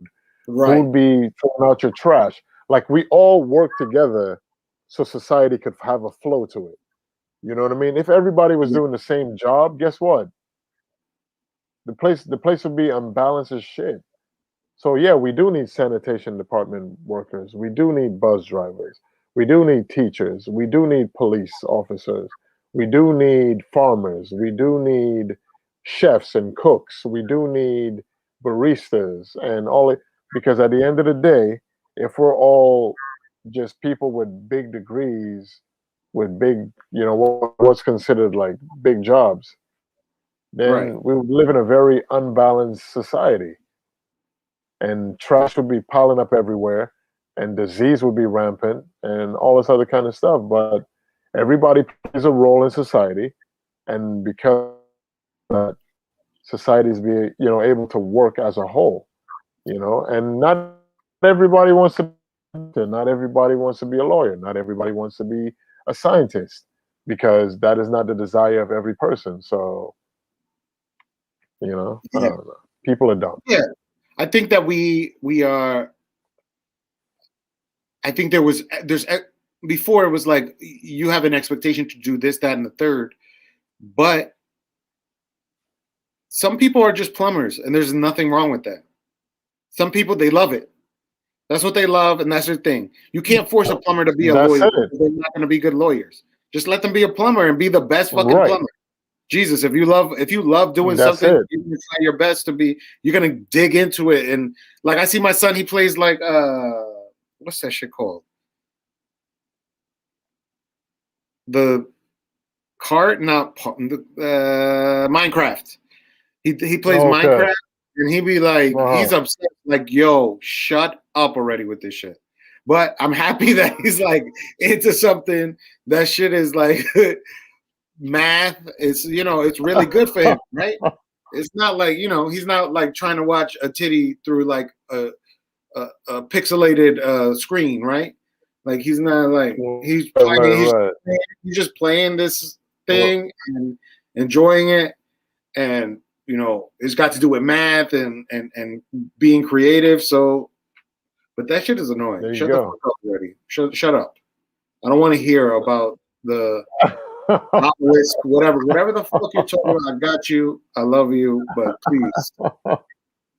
Right. Who would be throwing out your trash? Like, we all work together so society could have a flow to it. You know what I mean? If everybody was doing the same job, guess what? The place would be unbalanced as shit. So yeah, we do need sanitation department workers. We do need bus drivers. We do need teachers. We do need police officers. We do need farmers. We do need chefs and cooks. We do need baristas and all it, because at the end of the day, if we're all just people with big degrees, with big, what's considered like big jobs, then we would live in a very unbalanced society. And trash would be piling up everywhere, and disease would be rampant, and all this other kind of stuff. But everybody plays a role in society, and because that, societies be able to work as a whole, and not everybody wants to. Not everybody wants to be a lawyer. Not everybody wants to be a scientist, because that is not the desire of every person. So, I don't know. People are dumb. Yeah. I think that we are. I think there's before it was like you have an expectation to do this, that, and the third, but some people are just plumbers, and there's nothing wrong with that. Some people, they love it. That's what they love, and that's their thing. You can't force a plumber to be a lawyer. They're not going to be good lawyers. Just let them be a plumber and be the best fucking plumber. Jesus, if you love doing something, you're gonna try your best to be. You're gonna dig into it, and like I see my son, he plays like what's that shit called? The cart, not Minecraft. He plays Minecraft, and he be like, he's upset, like, yo, shut up already with this shit. But I'm happy that he's like into something. That shit is like. Math is, it's really good for him, right? It's not like, he's not like trying to watch a titty through like a pixelated screen, right? Like he's not like he's just playing this thing and enjoying it, and it's got to do with math and being creative. So, but that shit is annoying. Shut the fuck up already. Shut up. I don't want to hear about the. whatever the fuck you're talking about, I got you. I love you, but please, I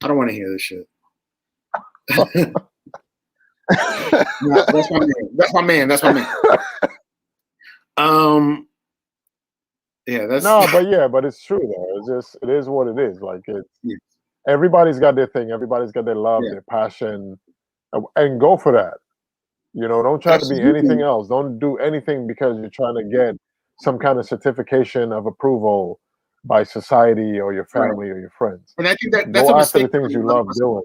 don't want to hear this shit. No, that's my man. Yeah, that's but it's true though. It is what it is. Like everybody's got their thing. Everybody's got their love, their passion, and go for that. Don't try to be anything else. Don't do anything because you're trying to get some kind of certification of approval by society or your family or your friends. And I think that's a mistake. The things you love doing.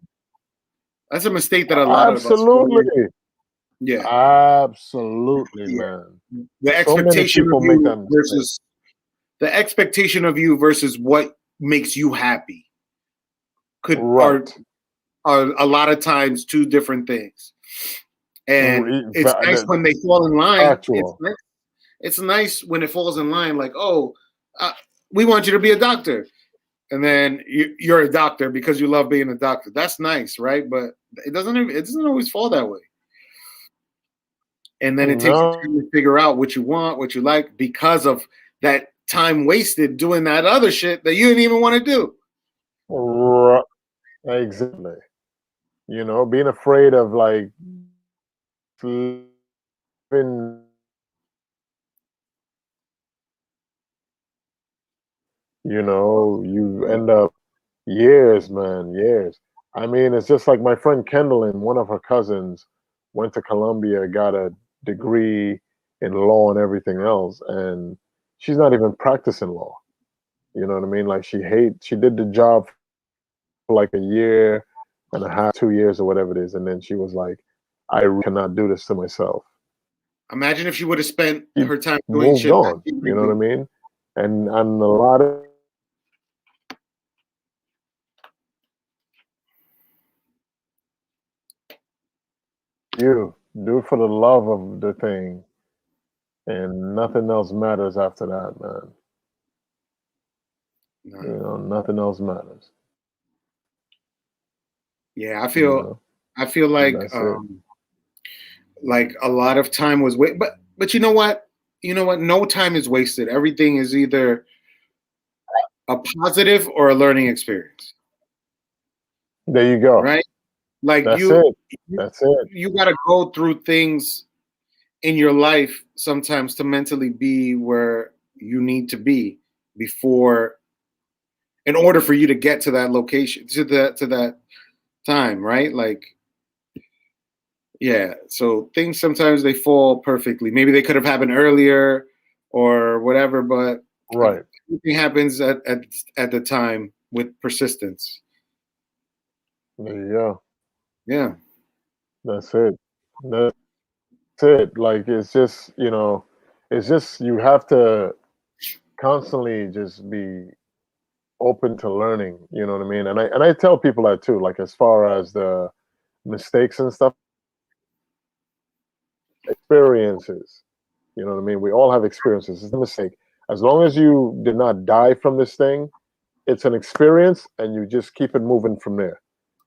That's a mistake that a lot of us. Yeah. Absolutely, man. The expectation of you versus the expectation of you versus what makes you happy are a lot of times two different things. And it's nice when they fall in line. It's nice when it falls in line, like, oh, we want you to be a doctor. And then you're a doctor because you love being a doctor. That's nice, right? But it doesn't always fall that way. And then it takes you time to figure out what you want, what you like, because of that time wasted doing that other shit that you didn't even want to do. Exactly. You know, being afraid of like living, you know, you end up years, man, years. I mean, it's just like my friend Kendall and one of her cousins went to Columbia, got a degree in law and everything else, and she's not even practicing law. You know what I mean? Like she did the job for like a year and a half, 2 years or whatever it is, and then she was like, I cannot do this to myself. Imagine if she would have spent her time doing moved shit on. You know what I mean? And a lot of you do it for the love of the thing, and nothing else matters after that, man. No. You know, nothing else matters. Yeah, I feel like a lot of time was wasted. But you know what? No time is wasted. Everything is either a positive or a learning experience. There you go. Right? Like That's it. You got to go through things in your life sometimes to mentally be where you need to be in order for you to get to that location, to that time, right? Like, yeah. So things sometimes they fall perfectly. Maybe they could have happened earlier or whatever, but right. Everything happens at the time with persistence. There you go. Yeah. That's it. That's it. Like it's just, you know, it's just you have to constantly just be open to learning, you know what I mean? And I tell people that too, like as far as the mistakes and stuff, experiences. You know what I mean? We all have experiences. It's a mistake. As long as you did not die from this thing, it's an experience and you just keep it moving from there.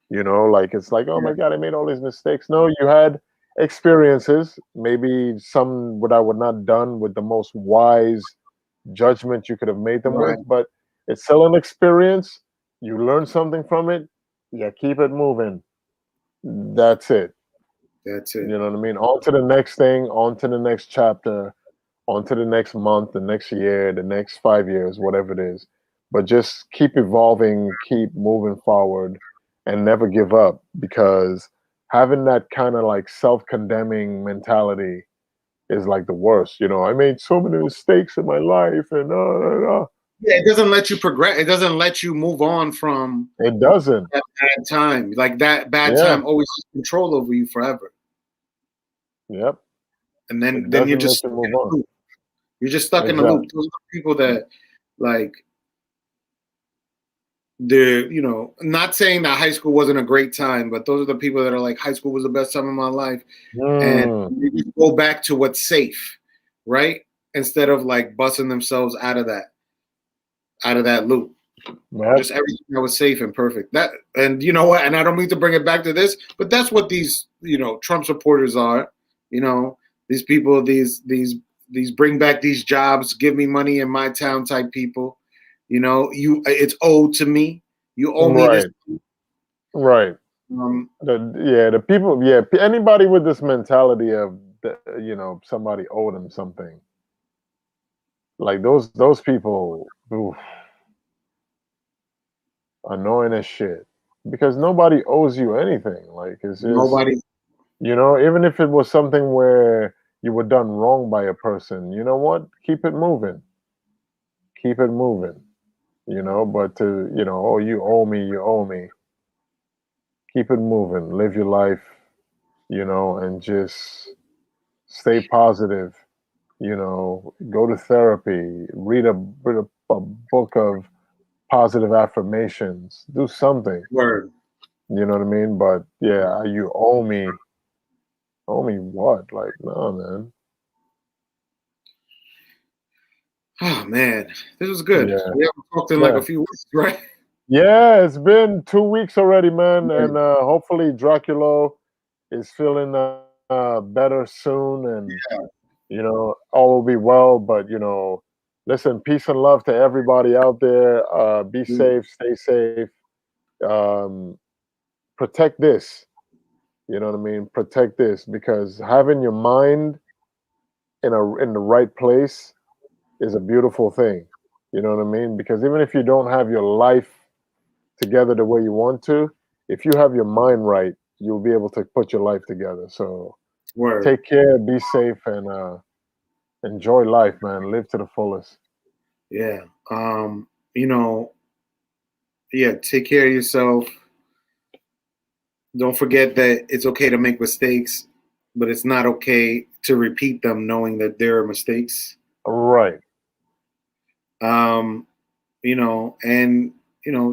You know, like it's like, oh my God, I made all these mistakes. No, you had experiences, maybe some what I would not done with the most wise judgment you could have made them with, but it's still an experience. You learn something from it. Yeah, keep it moving. That's it. That's it. You know what I mean? On to the next thing, on to the next chapter, on to the next month, the next year, the next 5 years, whatever it is. But just keep evolving, keep moving forward, and never give up, because having that kind of like self-condemning mentality is like the worst. You know, I made so many mistakes in my life, and yeah, it doesn't let you progress. It doesn't let you move on from. It doesn't. That bad time, like that bad time, always has control over you forever. Yep. And then you're just move on. You're just stuck in the loop. Those are people that, like, they're, not saying that high school wasn't a great time, but those are the people that are like, high school was the best time of my life. And they just go back to what's safe, right? Instead of like busting themselves out of that loop. Yep. Just everything that was safe and perfect. And you know what? And I don't mean to bring it back to this, but that's what these, Trump supporters are. These people, these bring back these jobs, give me money in my town type people. It's owed to me. You owe me this. Right. The people. Yeah, anybody with this mentality of somebody owed them something. Like those people. Oof, annoying as shit, because nobody owes you anything. Like it's just nobody. Even if it was something where you were done wrong by a person, you know what? Keep it moving. Keep it moving. But to oh, you owe me. Keep it moving. Live your life, and just stay positive. Go to therapy. Read a book of positive affirmations. Do something. Word. You know what I mean? But yeah, you owe me. Homie, what? Like, no, man. Oh man, this was good. Yeah. We haven't talked in like a few weeks, right? Yeah, it's been 2 weeks already, man, and hopefully Dracula is feeling better soon, and all will be well. But listen, peace and love to everybody out there. Be safe, stay safe. Um, Protect this. You know what I mean? Protect this, because having your mind in the right place is a beautiful thing. You know what I mean? Because even if you don't have your life together the way you want to, if you have your mind right, you'll be able to put your life together. So take care, be safe, and enjoy life, man. Live to the fullest. Yeah. Yeah, take care of yourself. Don't forget that it's okay to make mistakes, but it's not okay to repeat them knowing that there are mistakes. Right. And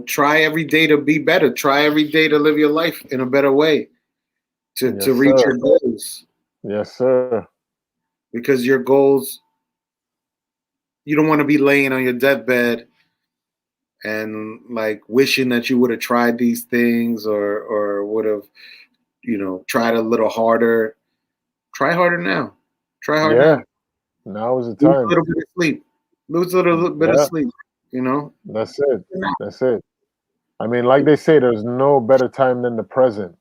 try every day to be better. Try every day to live your life in a better way to reach your goals. Yes, sir. Because your goals, you don't want to be laying on your deathbed and like wishing that you would have tried these things or would have, tried a little harder. Try harder now. Try harder now. Now is the time. Lose a little bit of sleep. Lose a little bit of sleep. That's it. That's it. I mean, like they say, there's no better time than the present.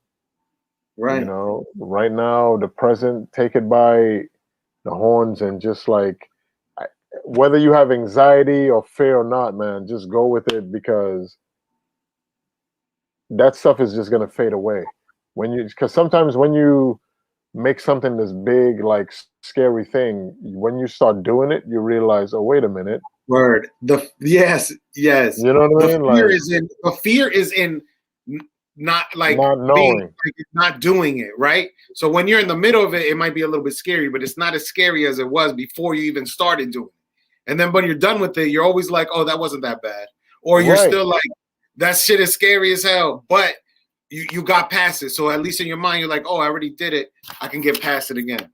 Right. Right now, the present, take it by the horns and just like, whether you have anxiety or fear or not, man, just go with it, because that stuff is just gonna fade away. Because sometimes when you make something this big, like scary thing, when you start doing it, you realize, oh, wait a minute. Word. Yes. You know what I mean? The fear is in not knowing, not doing it, right? So when you're in the middle of it, it might be a little bit scary, but it's not as scary as it was before you even started doing it. And then when you're done with it, you're always like, oh, that wasn't that bad. Or you're still like, that shit is scary as hell, but you got past it. So at least in your mind, you're like, oh, I already did it. I can get past it again.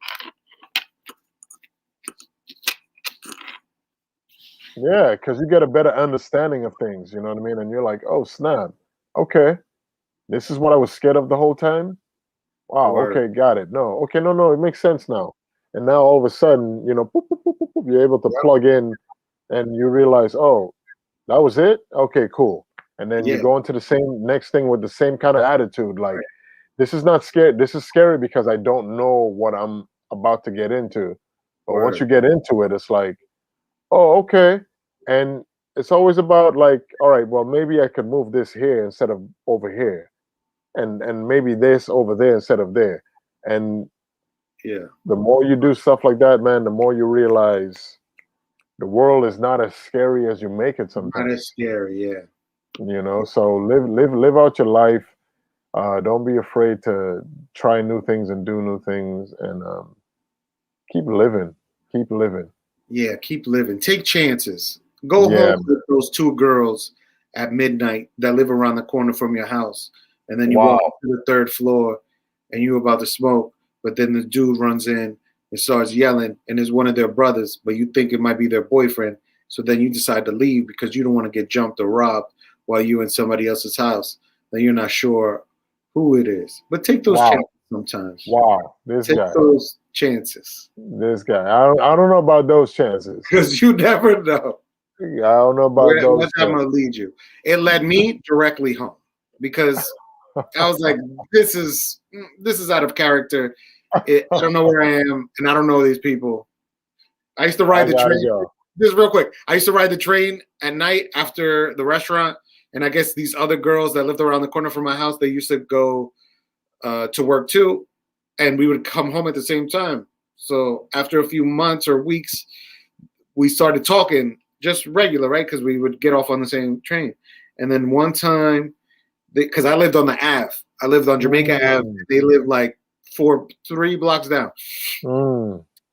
Yeah, because you get a better understanding of things, you know what I mean? And you're like, oh, snap. Okay. This is what I was scared of the whole time? Wow, okay, got it. No, okay, no, it makes sense now. And now all of a sudden, boop, boop, boop, boop, boop, you're able to plug in and you realize, oh, that was it? Okay, cool. And then you go into the same next thing with the same kind of attitude. Like, this is not scary. This is scary because I don't know what I'm about to get into. But once you get into it, it's like, oh, okay. And it's always about like, all right, well, maybe I could move this here instead of over here. And maybe this over there instead of there. And the more you do stuff like that, man, the more you realize the world is not as scary as you make it sometimes. Not as scary, yeah. So live out your life. Don't be afraid to try new things and do new things, and keep living. Keep living. Yeah, keep living. Take chances. Go home with those two girls at midnight that live around the corner from your house. And then you walk to the third floor and you're about to smoke. But then the dude runs in and starts yelling, and it's one of their brothers, but you think it might be their boyfriend. So then you decide to leave because you don't want to get jumped or robbed while you're in somebody else's house. Then you're not sure who it is. But take those chances sometimes. Wow. Take those chances. This guy. I don't know about those chances. Because you never know. I don't know about those. Where I'm going to lead you. It led me directly home because I was like, this is out of character. I don't know where I am, and I don't know these people. I used to ride the train. This is real quick. I used to ride the train at night after the restaurant, and I guess these other girls that lived around the corner from my house, they used to go to work too, and we would come home at the same time. So after a few months or weeks, we started talking just regular, right? Because we would get off on the same train. And then one time, because I lived on the Ave. I lived on Jamaica Ave. They lived like 3 blocks down.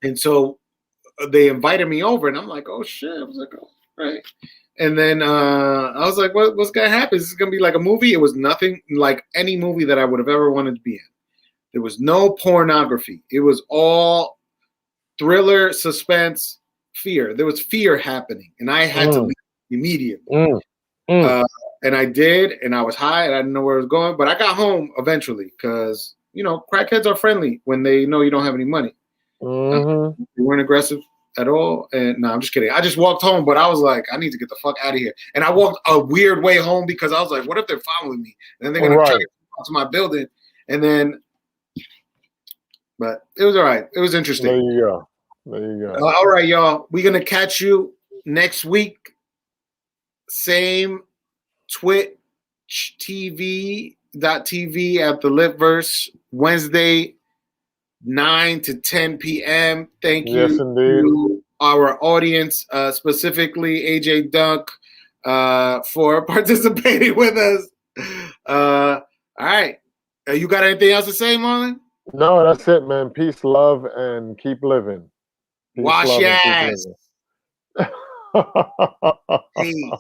And so they invited me over, and I'm like, oh, shit. I was like, oh, right. And then I was like, what's going to happen? Is this going to be like a movie? It was nothing like any movie that I would have ever wanted to be in. There was no pornography. It was all thriller, suspense, fear. There was fear happening, and I had to leave immediately. And I did, and I was high, and I didn't know where I was going. But I got home eventually because, you know, crackheads are friendly when they know you don't have any money. They weren't aggressive at all. And no, I'm just kidding. I just walked home, but I was like, I need to get the fuck out of here. And I walked a weird way home because I was like, what if they're following me? And then they're going to try to get to my building. And then, but it was all right. It was interesting. There you go. There you go. All right, y'all. We're going to catch you next week. Same Twitch TV.tv at the Litverse, Wednesday, 9 to 10 p.m. Thank you to our audience, specifically AJ Dunk, for participating with us. All right. You got anything else to say, Marlon? No, that's it, man. Peace, love, and keep living. Peace, wash your ass. Peace.